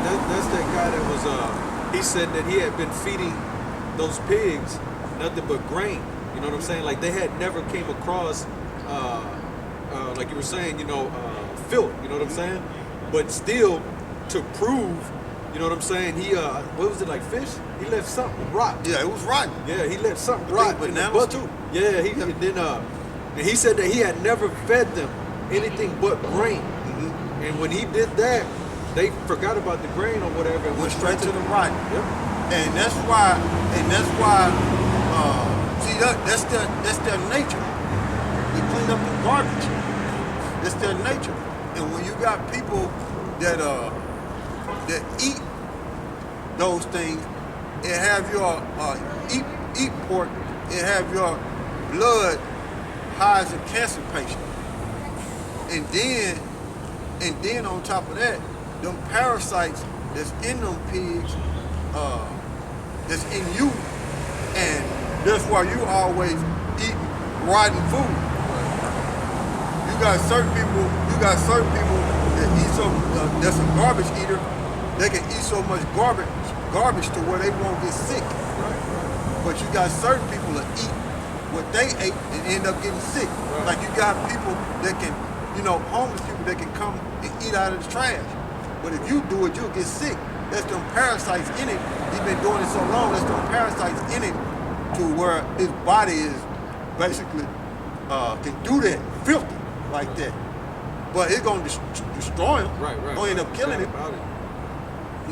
that's that guy that was he said that he had been feeding those pigs nothing but grain. You know what I'm saying? Like they had never came across like you were saying, filth, you know what I'm saying? But still to prove, you know what I'm saying, he what was it, like fish? He left something rot. Yeah, it was rotten. Yeah, he left something rot. Bananas too. Yeah, and he said that he had never fed them anything but grain. Mm-hmm. And when he did that, they forgot about the grain or whatever and went straight to the rotten. Yep. And that's why see that's their nature. They clean up the garbage. That's their nature. And when you got people that eat those things, it have your eat pork, it have your blood high as a cancer patient. And then on top of that, them parasites that's in them pigs, that's in you, and that's why you always eat rotten food. You got certain people that eat that's a garbage eater. They can eat so much garbage to where they won't get sick. But you got certain people that eat what they ate and end up getting sick. Right. Like you got people that can, homeless people that can come and eat out of the trash. But if you do it, you'll get sick. There's them parasites in it. He's been doing it so long, there's them parasites in it to where his body is basically can do that, filthy like that. But it's gonna destroy him. Right. Gonna end up killing him.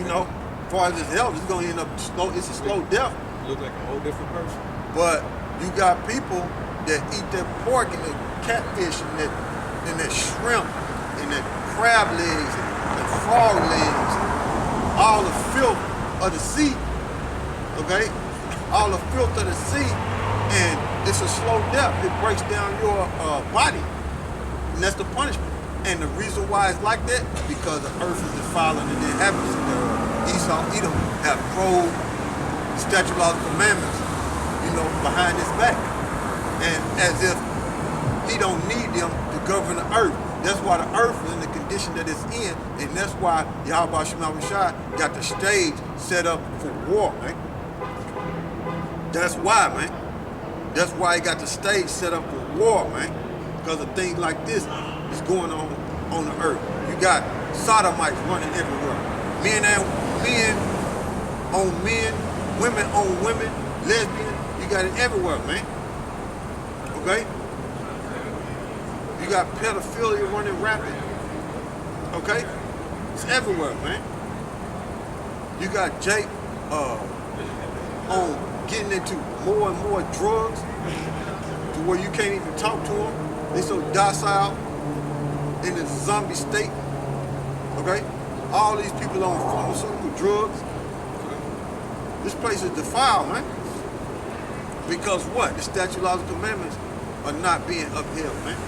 As far as his health, it's gonna end up it's a slow death. Look like a whole different person. But you got people that eat that pork and that catfish and that shrimp and that crab legs and frog legs, all the filth of the sea, okay? All the filth of the sea, and it's a slow death. It breaks down your body, and that's the punishment. And the reason why it's like that, because the earth is defiling and the inhabitants thereof. Esau, Edom have probed the statute, laws, and commandments, behind his back. And as if he don't need them to govern the earth. That's why the earth is in the condition that it's in, and that's why YAHAWASHI got the stage set up for war, man. That's why, man. That's why he got the stage set up for war, man. Because of things like this is going on the earth. You got sodomites running everywhere. Men on men, women on women, lesbian. You got it everywhere, man. Okay? You got pedophilia running rapid. Okay? It's everywhere, man. You got Jake on getting into more and more drugs to where you can't even talk to them. They so docile in the zombie state. Okay? All these people on pharmaceutical drugs. This place is defiled, man. Because what? The statute, laws, and commandments are not being upheld, man.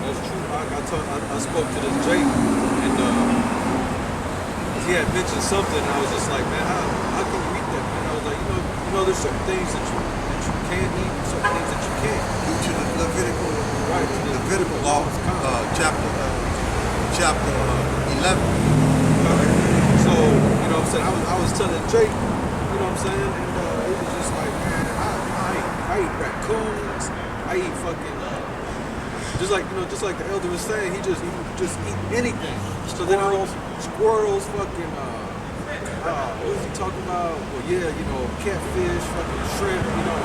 That's true. I spoke to this Jake, and he had mentioned something, and I was just like, man, how can you eat that, man? I was like, there's certain things that you can eat, certain things that you can't. Due to the Levitical law, chapter 11. So, what I'm saying, I was telling Jake, you know what I'm saying, and it was just like, man, I eat raccoons, I eat fucking, just like the elder was saying, he just eat anything. So then squirrels, fucking, what was he talking about? Well, yeah, catfish, fucking shrimp,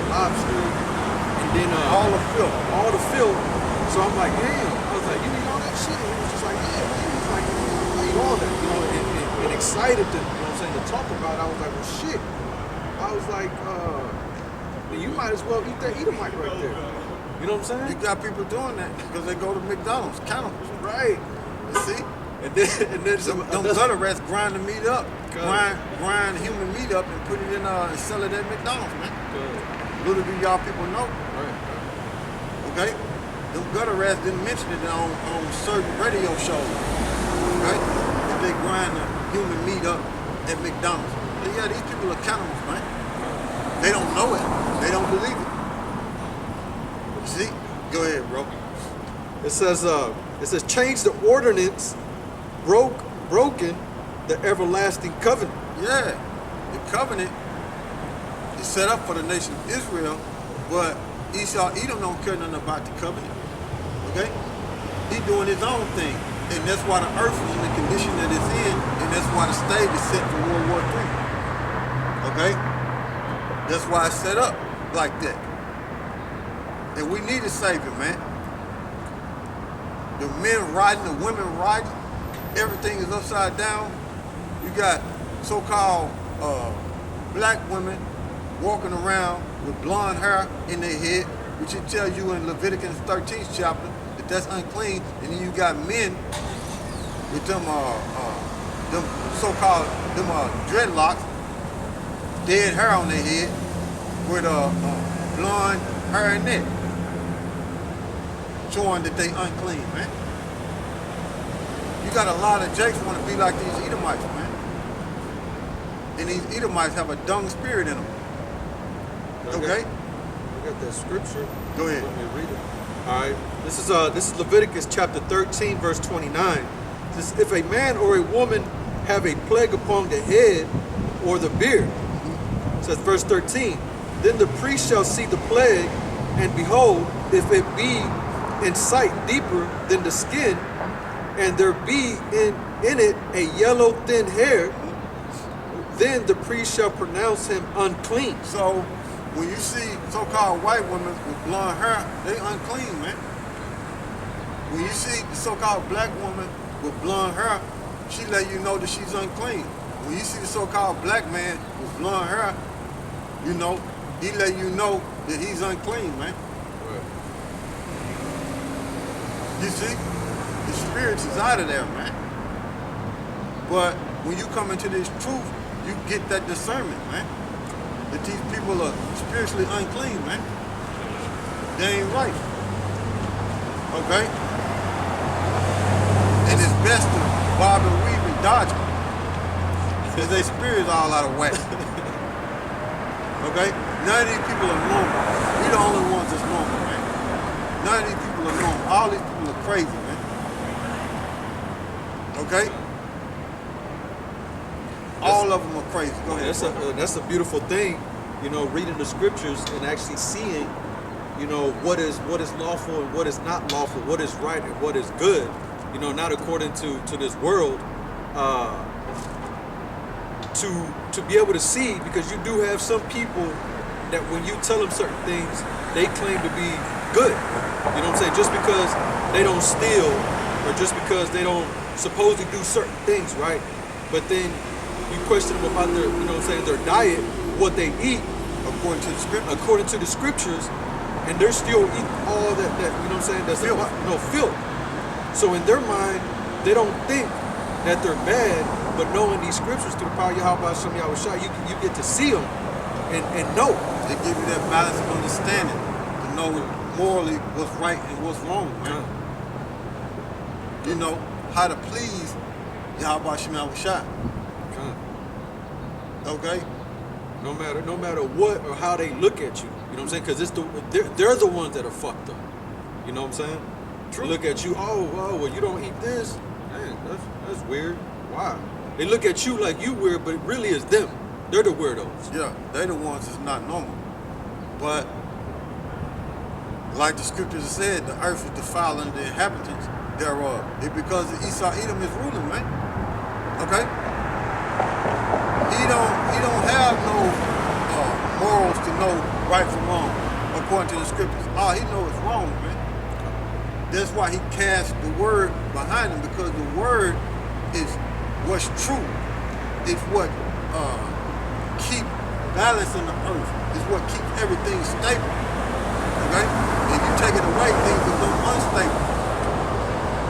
lobster, and then all the filth. So I'm like, damn. I was like, you eat all that shit? And he was just like, yeah, man. He's like, I eat all that, and excited to, to talk about it. I was like, well, shit. I was like, you might as well eat that Edomite right there. You know what I'm saying? You got people doing that because they go to McDonald's, cannibals. Right. You see? And then them gutter rats grind the meat up, grind human meat up and put it in and sell it at McDonald's, man. Little do y'all people know. Right. Okay? Them gutter rats didn't mention it on certain radio shows. Right? If they grind the human meat up at McDonald's. But yeah, these people are cannibals, man. They don't know it. They don't believe it. You see? Go ahead, bro. It says change the ordinance broken the everlasting covenant. Yeah, the covenant is set up for the nation of Israel, but Esau, Edom don't care nothing about the covenant. Okay? He doing his own thing. And that's why the earth is in the condition that it's in, and that's why the stage is set for World War III. Okay? That's why it's set up like that. And we need a savior, man. The men riding, the women riding, everything is upside down. You got so-called black women walking around with blonde hair in their head, which it tells you in Leviticus 13th chapter that that's unclean. And then you got men with them so-called dreadlocks, dead hair on their head, with blonde hair in it, showing that they unclean, man. You got a lot of jakes want to be like these Edomites, man. And these Edomites have a dung spirit in them. Okay? We got that scripture. Go ahead. Let me read it. All right. This is Leviticus chapter 13, verse 29. It says, if a man or a woman have a plague upon the head or the beard, it says verse 13, then the priest shall see the plague, and behold, if it be in sight deeper than the skin, and there be in it a yellow thin hair, then the priest shall pronounce him unclean. So when you see so-called white women with blonde hair, they unclean, man. When you see the so-called black woman with blonde hair, she let you know that she's unclean. When you see the so-called black man with blonde hair, you know, he let you know that he's unclean, man. Right. You see? The spirits is out of there, man. But when you come into this truth, you get that discernment, man. That these people are spiritually unclean, man. They ain't right. Okay? And it's best to bob and weave and dodge them. Because their spirit's all out of whack. Okay? None of these people are normal. We the only ones that's normal, man. None of these people are normal. All these people are crazy, man. Okay? All of them are crazy. Go ahead. That's a beautiful thing, you know, reading the scriptures and actually seeing, you know, what is lawful and what is not lawful, what is right and what is good, you know, not according to this world, to be able to see, because you do have some people that when you tell them certain things, they claim to be good. You know what I'm saying? Just because they don't steal or just because they don't supposedly do certain things, right? But then you question them about their, you know what I'm saying, their diet, what they eat according to the scriptures, and they're still eating all that you know what I'm saying, that's filth. Filth. So in their mind, they don't think that they're bad, but knowing these scriptures through the power of YAHAWASHI, YAHAWASHI, you get to see them and know. They give you that balance of understanding to know morally what's right and what's wrong, man. You know how to please YAHAWASHI, YAHAWASHI. Okay? No matter what or how they look at you. You know what I'm saying? Because they're the ones that are fucked up. You know what I'm saying? True. They look at you, well, you don't eat this? Man, that's weird. Why? They look at you like you weird, but it really is them. They're the weirdos. Yeah, they're the ones that's not normal. But like the scriptures said, the earth is defiled and the inhabitants thereof. It's because Esau Edom is ruling, man. Okay? He don't have no morals to know right from wrong, according to the scriptures. All he knows is wrong, man. That's why he cast the word behind him, because the word is what's true. It's what keep balance in the earth. It's what keeps everything stable. Okay? If you take it away, things become unstable.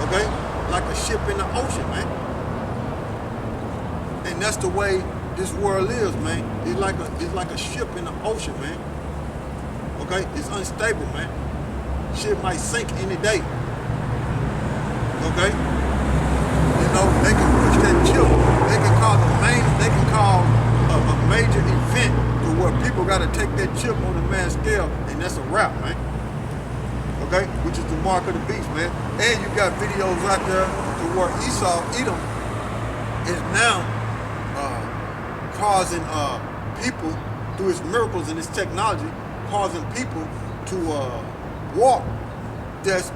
Okay? Like a ship in the ocean, man. And that's the way this world is, man. It's like a ship in the ocean, man. Okay? It's unstable, man. Ship might sink any day. Okay? You know, they can push that chip. They can cause a major event to where people gotta take that chip on a mass scale, and that's a wrap, man. Okay? Which is the mark of the beast, man. And you got videos out there to where Esau, Edom, is now causing people, through its miracles and its technology, causing people to walk that's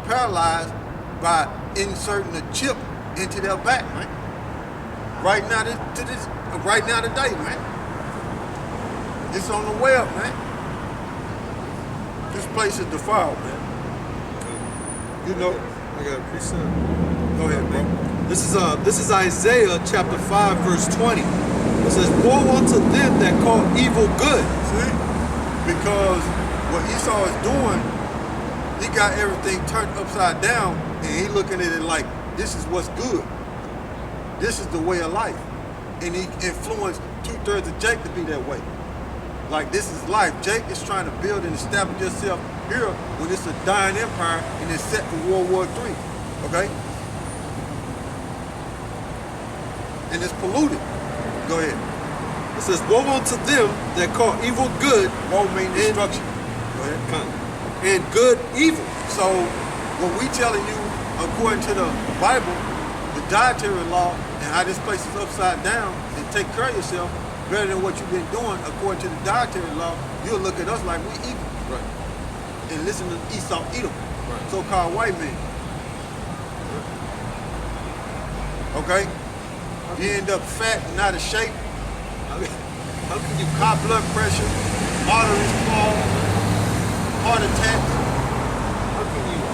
paralyzed by inserting a chip into their back, man. Right now, right now today, man. It's on the web, man. This place is defiled, man. You know. I got a precept. Go ahead, bro. This is Isaiah chapter 5, verse 20. It says, "Woe unto them that call evil good." See? Because what Esau is doing, he got everything turned upside down, and he looking at it like, this is what's good. This is the way of life. And he influenced 2/3 of Jake to be that way. Like, this is life. Jake is trying to build and establish yourself here when it's a dying empire and it's set for World War III. Okay? And it's polluted. Go ahead. It says, "Woe unto them that call evil good." Woe means destruction. Go ahead. And good evil. So, what we telling you, according to the Bible, the dietary law, and how this place is upside down, and take care of yourself better than what you've been doing, according to the dietary law, you'll look at us like we evil. Right. And listen to Esau Edom, Right. so-called white men. Okay? You end up fat and out of shape, How can you high blood pressure, arteries clogged, heart attacks.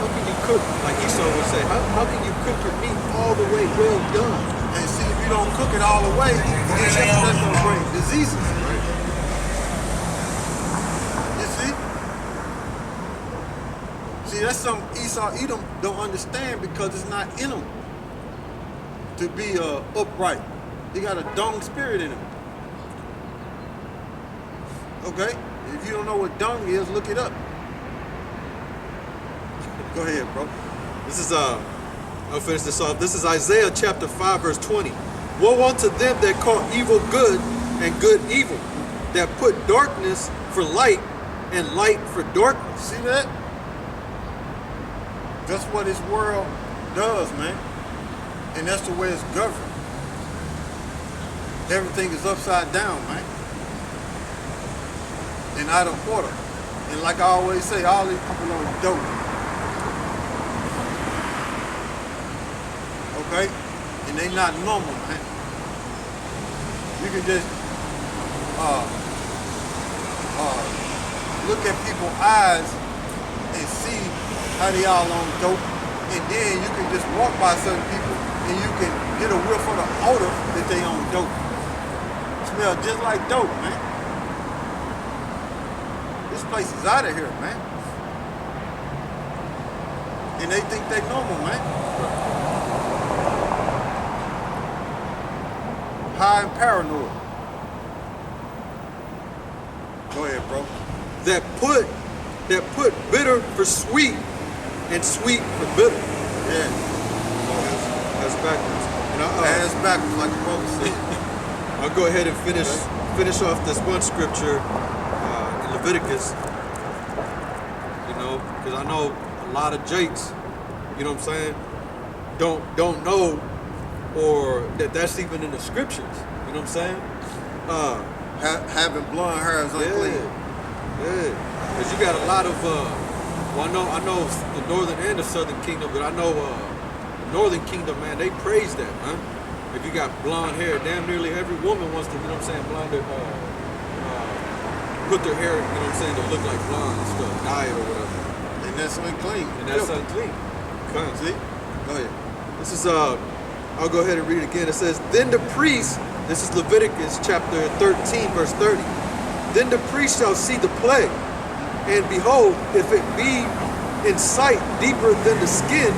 how can you cook, like Esau would say, how can you cook your meat all the way well done? And see, if you don't cook it all the way, then that's gonna bring diseases. You see? See, that's something Esau Edom don't understand because it's not in them to be upright. He got a dung spirit in him. Okay? If you don't know what dung is, look it up. Go ahead, bro. This is I'll finish this off. This is Isaiah chapter 5, verse 20. "Woe unto them that call evil good and good evil, that put darkness for light and light for darkness." See that? That's what this world does, man. And that's the way it's governed. Everything is upside down, man. And out of order. And like I always say, all these people on dope. Okay? And they not normal, man. You can just look at people's eyes and see how they all on dope. And then you can just walk by certain people and you can get a whiff of the odor that they on dope. Smell just like dope, man. This place is out of here, man. And they think they normal, man. High and paranoid. Go ahead, bro. That put bitter for sweet and sweet for bitter. Yeah. That's backwards. And Ass backwards, like the brother said. I'll go ahead and finish off this one scripture in Leviticus. You know, because I know a lot of Jakes, you know what I'm saying, don't know or that's even in the scriptures. You know what I'm saying? Having blonde hair is unclean. Yeah. Because you got a lot of well, I know the northern and the southern kingdom, but I know the northern kingdom, man, they praise that, man. If you got blonde hair, damn nearly every woman wants to, you know what I'm saying, put their hair, you know what I'm saying, to look like blonde and stuff, dye it or whatever. And that's unclean. And that's unclean. See? Go ahead. This is I'll go ahead and read it again. It says, "Then the priest," this is Leviticus chapter 13, verse 30. "Then the priest shall see the plague, and behold, if it be in sight deeper than the skin,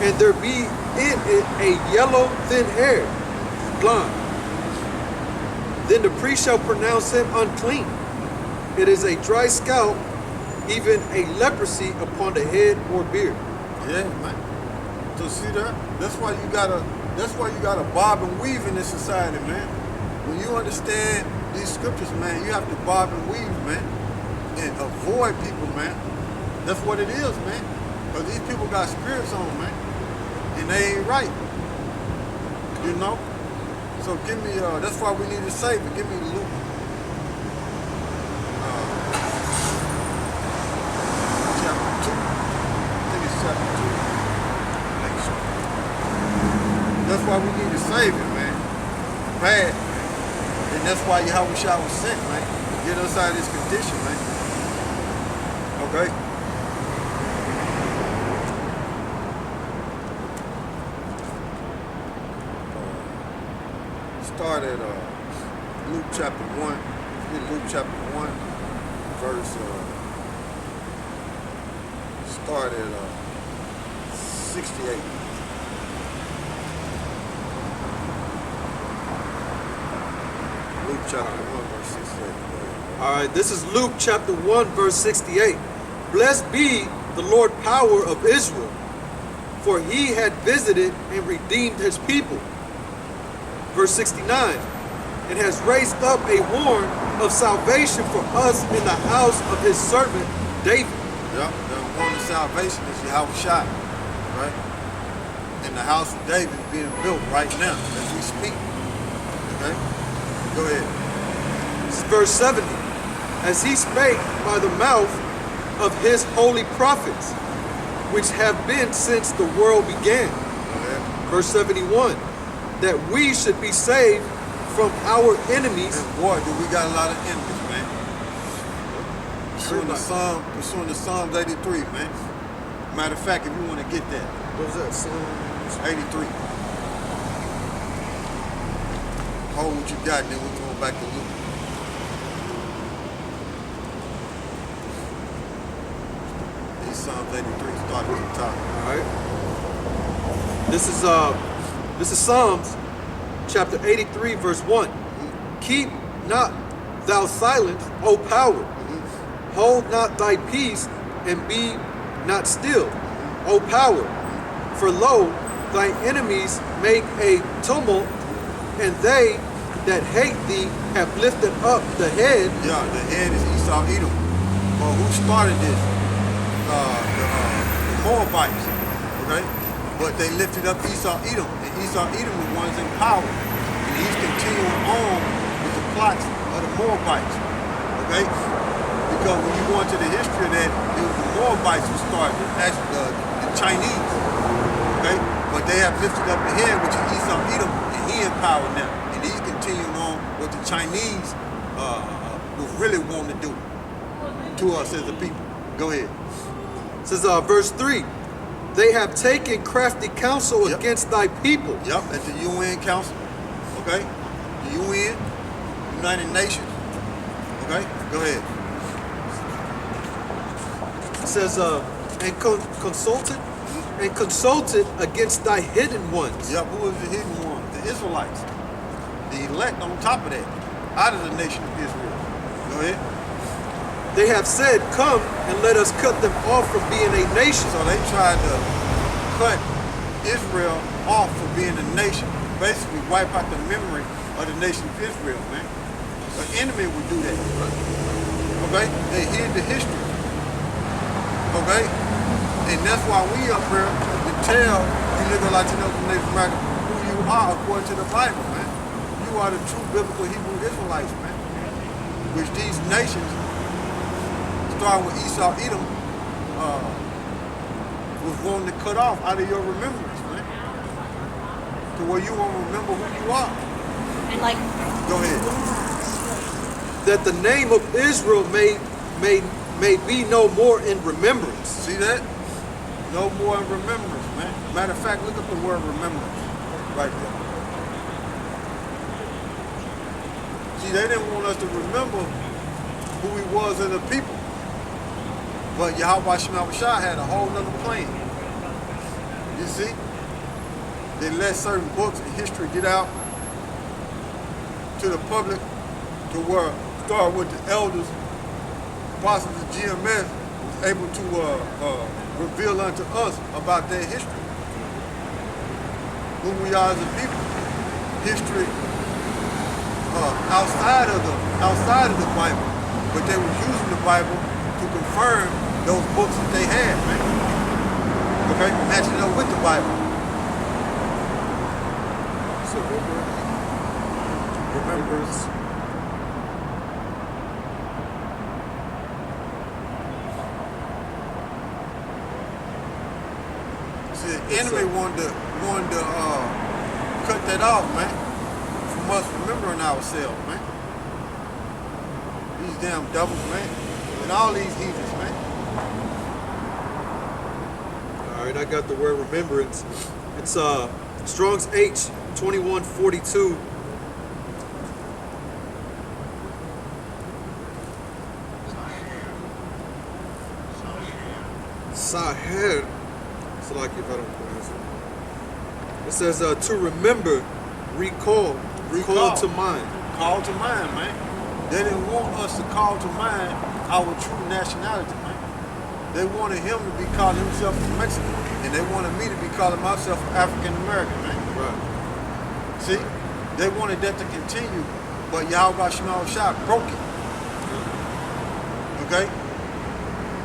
and there be in it a yellow thin hair, blonde, then the priest shall pronounce him unclean. It is a dry scalp, even a leprosy upon the head or beard." Yeah, man. So see that? That's why you gotta bob and weave in this society, man. When you understand these scriptures, man, you have to bob and weave, man. And avoid people, man. That's what it is, man. Because these people got spirits on them, man. And they ain't right. You know? So give me, that's why we need a Savior. Give me Luke. Chapter 2. I think it's chapter 2. Make sure. That's why we need a Savior, man. Bad. And that's why YAHAWASHI was sent, man. To get us out of this condition, man. Okay? Start at Luke chapter 1. Get Luke chapter 1, verse, start at 68. Luke chapter 1, verse 68. All right, this is Luke chapter 1, verse 68. Blessed be the Lord power of Israel, for he had visited and redeemed his people. Verse 69, and has raised up a horn of salvation for us in the house of his servant David. Yep, the horn of salvation is YAHAWASHI, right? And the house of David is being built right now as we speak. Okay? Go ahead. This is verse 70. As he spake by the mouth of his holy prophets, which have been since the world began. Verse 71. That we should be saved from our enemies. And boy, do we got a lot of enemies, man. Pursuing the Psalms 83, man. Matter of fact, if you want to get that. What was that? Psalms 83. Hold what you got, then we're going back to Luke. These Psalms 83 start at the top. All right. This is Psalms chapter 83, verse 1. Keep not thou silence, O power. Hold not thy peace, and be not still, O power. For lo, thy enemies make a tumult, and they that hate thee have lifted up the head. Yeah, the head is Esau Edom. Well, who started this? The Moabites, okay? But they lifted up Esau Edom, and Esau Edom the ones in power. And he's continuing on with the plots of the Moabites, okay? Because when you go into the history of that, it was the Moabites who started, actually the Chinese, okay? But they have lifted up the head, which is Esau Edom, and he in power now. And he's continuing on what the Chinese was really wanting to do to us as a people. Go ahead. It says verse 3. They have taken crafty counsel against thy people. Yep, at the UN Council. Okay? The UN, United Nations. Okay? Go ahead. It says, consulted against thy hidden ones. Yep, who is the hidden ones? The Israelites. The elect on top of that. Out of the nation of Israel. Go ahead. They have said, come and let us cut them off from being a nation. So they tried to cut Israel off for being a nation. Basically wipe out the memory of the nation of Israel, man. An enemy would do that. Okay? They hid the history. Okay? And that's why we up here to tell you niggas Latinos and Native Americans who you are according to the Bible, man. You are the true biblical Hebrew Israelites, man. Which these nations, starting with Esau Edom, was wanting to cut off out of your remembrance, man. To where you won't remember who you are. And like, go ahead. That the name of Israel may be no more in remembrance. See that? No more in remembrance, man. Matter of fact, look up the word remembrance right there. See, they didn't want us to remember who we was as a people. But YAHAWASHI had a whole nother plan. You see? They let certain books and history get out to the public to where, start with the elders, apostles of GMS, was able to reveal unto us about their history. Who we are as a people. History outside of the Bible. But they were using the Bible to confirm those books that they had, man. Okay? Matching up with the Bible. So said remembrance. See, the enemy wanted to cut that off, man, from us remembering ourselves, man. These damn devils, man, and all these heathens, man. All right, I got the word remembrance. It's Strong's H 2142. Saher. It's like if I don't pronounce it. It says to remember, recall to mind. Call to mind, man. They didn't want us to call to mind our true nationality, man. They wanted him to be calling himself Mexican, and they wanted me to be calling myself African American, man. Right. See, they wanted that to continue, but YAHAWASHI broke it. Okay?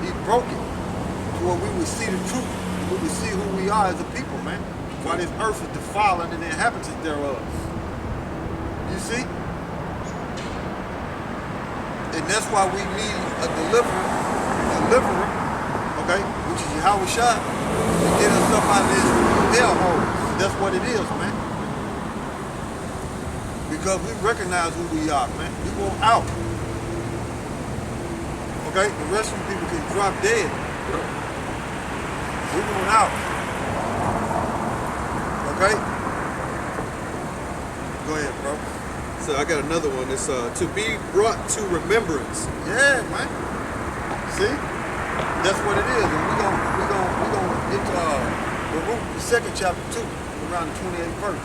He broke it to where we would see the truth. We would see who we are as a people, man. Why this earth is defiled and the inhabitants thereof. You see? And that's why we need a deliverer, okay, which is YAHAWASHI, to get us up out of this hellhole. That's what it is, man. Because we recognize who we are, man. We want out. Okay? The rest of the people can drop dead. We want out. Okay? Go ahead, bro. So I got another one. It's to be brought to remembrance. Yeah, man. See? That's what it is. And we gonna get to the 2nd chapter 2, around the 28th verse.